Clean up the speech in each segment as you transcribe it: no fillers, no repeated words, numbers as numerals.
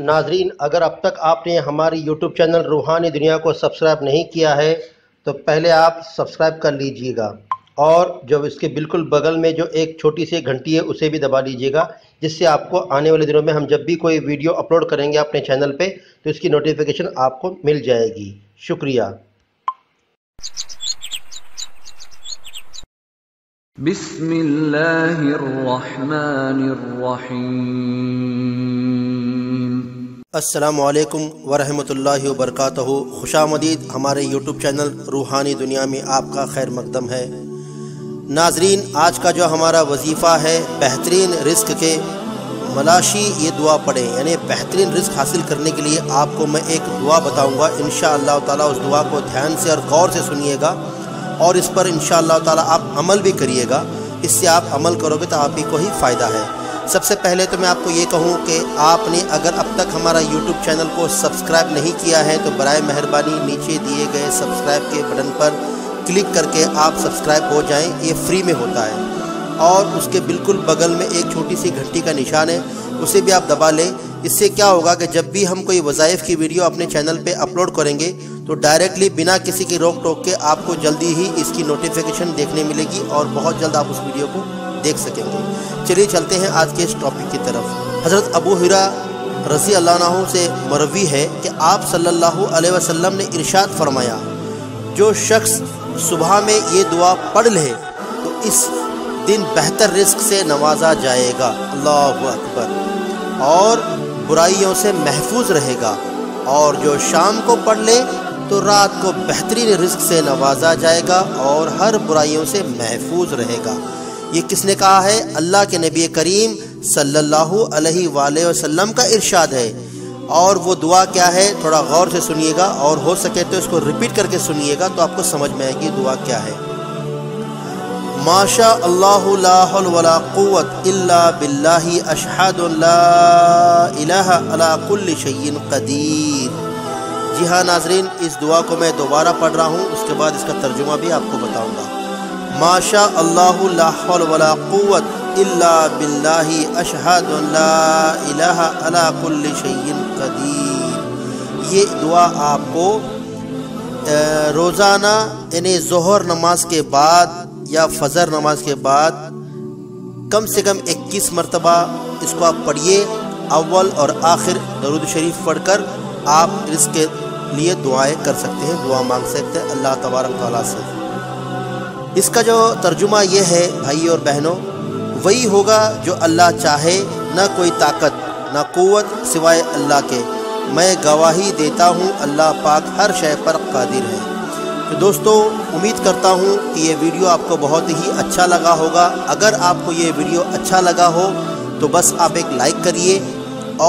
ناظرین، اگر اب تک آپ نے ہماری یوٹیوب چینل روحانی دنیا کو سبسکرائب نہیں کیا ہے تو پہلے آپ سبسکرائب کر لیجئے گا، اور جو اس کے بالکل بغل میں جو ایک چھوٹی سی گھنٹی ہے اسے بھی دبا لیجئے گا، جس سے آپ کو آنے والے دنوں میں ہم جب بھی کوئی ویڈیو اپلوڈ کریں گے اپنے چینل پہ تو اس کی نوٹیفیکیشن آپ کو مل جائے گی۔ شکریہ۔ بسم اللہ الرحمن الرحیم۔ السلام علیکم ورحمۃ اللہ وبرکاتہ۔ خوش آمدید ہمارے یوٹیوب چینل روحانی دنیا میں آپ کا خیر مقدم ہے۔ ناظرین، آج کا جو ہمارا وظیفہ ہے بہترین رزق کے ملاشی یہ دعا پڑھیں، یعنی بہترین رزق حاصل کرنے کے لیے آپ کو میں ایک دعا بتاؤں گا۔ انشاءاللہ تعالیٰ اس دعا کو دھیان سے اور غور سے سنیے گا اور اس پر انشاءاللہ تعالیٰ آپ عمل بھی کریے گا۔ اس سے آپ عمل کرو گے تو آپ ہی کو ہی فائدہ ہے۔ سب سے پہلے تو میں آپ کو یہ کہوں کہ آپ نے اگر اب تک ہمارا یوٹیوب چینل کو سبسکرائب نہیں کیا ہے تو برائے مہربانی نیچے دیے گئے سبسکرائب کے بٹن پر کلک کر کے آپ سبسکرائب ہو جائیں، یہ فری میں ہوتا ہے۔ اور اس کے بالکل بغل میں ایک چھوٹی سی گھنٹی کا نشان ہے، اسے بھی آپ دبا لیں۔ اس سے کیا ہوگا کہ جب بھی ہم کوئی وظائف کی ویڈیو اپنے چینل پہ اپلوڈ کریں گے تو ڈائریکٹلی بنا کسی کی روک ٹوک کے آپ کو جلدی ہی اس کی نوٹیفیکیشن دیکھنے ملے گی اور بہت جلد آپ اس ویڈیو کو دیکھ سکیں گے۔ چلیے چلتے ہیں آج کے اس ٹاپک کی طرف۔ حضرت ابو ہریرہ رضی اللہ عنہ سے مروی ہے کہ آپ صلی اللہ علیہ وسلم نے ارشاد فرمایا، جو شخص صبح میں یہ دعا پڑھ لے تو اس دن بہتر رزق سے نوازا جائے گا، اللہ اکبر، اور برائیوں سے محفوظ رہے گا، اور جو شام کو پڑھ لے تو رات کو بہترین رزق سے نوازا جائے گا اور ہر برائیوں سے محفوظ رہے گا۔ یہ کس نے کہا ہے؟ اللہ کے نبی کریم صلی اللہ علیہ وآلہ وسلم کا ارشاد ہے۔ اور وہ دعا کیا ہے تھوڑا غور سے سنیے گا، اور ہو سکے تو اس کو ریپیٹ کر کے سنیے گا تو آپ کو سمجھ میں آئے گی دعا کیا ہے۔ ماشاء اللہ لا حول ولا قوت الا باللہ اشہد لا الہ علی کل شیء قدیر۔ جی ہاں ناظرین، اس دعا کو میں دوبارہ پڑھ رہا ہوں، اس کے بعد اس کا ترجمہ بھی آپ کو بتاؤں گا۔ ماشاء اللہ لا حول ولا قوت الا باللہ اشہد لا الہ علی کل شیء قدیر۔ یہ دعا آپ کو روزانہ یعنی ظہر نماز کے بعد یا فجر نماز کے بعد کم سے کم 21 مرتبہ اس کو آپ پڑھیے۔ اول اور آخر درود شریف پڑھ کر آپ رزق کے لیے دعائیں کر سکتے ہیں، دعا مانگ سکتے ہیں اللہ تبارک تعالیٰ سے۔ اس کا جو ترجمہ یہ ہے بھائی اور بہنوں، وہی ہوگا جو اللہ چاہے، نہ کوئی طاقت نہ قوت سوائے اللہ کے، میں گواہی دیتا ہوں اللہ پاک ہر شے پر قادر ہے۔ تو دوستو، امید کرتا ہوں کہ یہ ویڈیو آپ کو بہت ہی اچھا لگا ہوگا۔ اگر آپ کو یہ ویڈیو اچھا لگا ہو تو بس آپ ایک لائک کریے،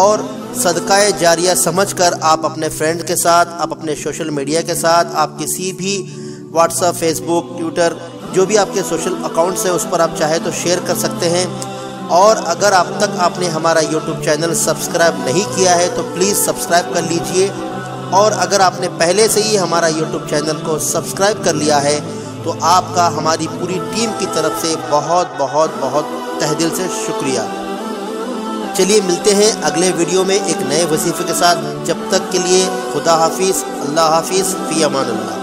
اور صدقہ جاریہ سمجھ کر آپ اپنے فرینڈ کے ساتھ، آپ اپنے سوشل میڈیا کے ساتھ، آپ کسی بھی واٹس ایپ، فیس بک، ٹویٹر، جو بھی آپ کے سوشل اکاؤنٹس ہیں اس پر آپ چاہے تو شیئر کر سکتے ہیں۔ اور اگر اب تک آپ نے ہمارا یوٹیوب چینل سبسکرائب نہیں کیا ہے تو پلیز سبسکرائب کر لیجئے، اور اگر آپ نے پہلے سے ہی ہمارا یوٹیوب چینل کو سبسکرائب کر لیا ہے تو آپ کا ہماری پوری ٹیم کی طرف سے بہت بہت بہت تہ دل سے شکریہ۔ چلیے ملتے ہیں اگلے ویڈیو میں ایک نئے وظیفے کے ساتھ، جب تک کے لیے خدا حافظ، اللہ حافظ، فی امان اللہ۔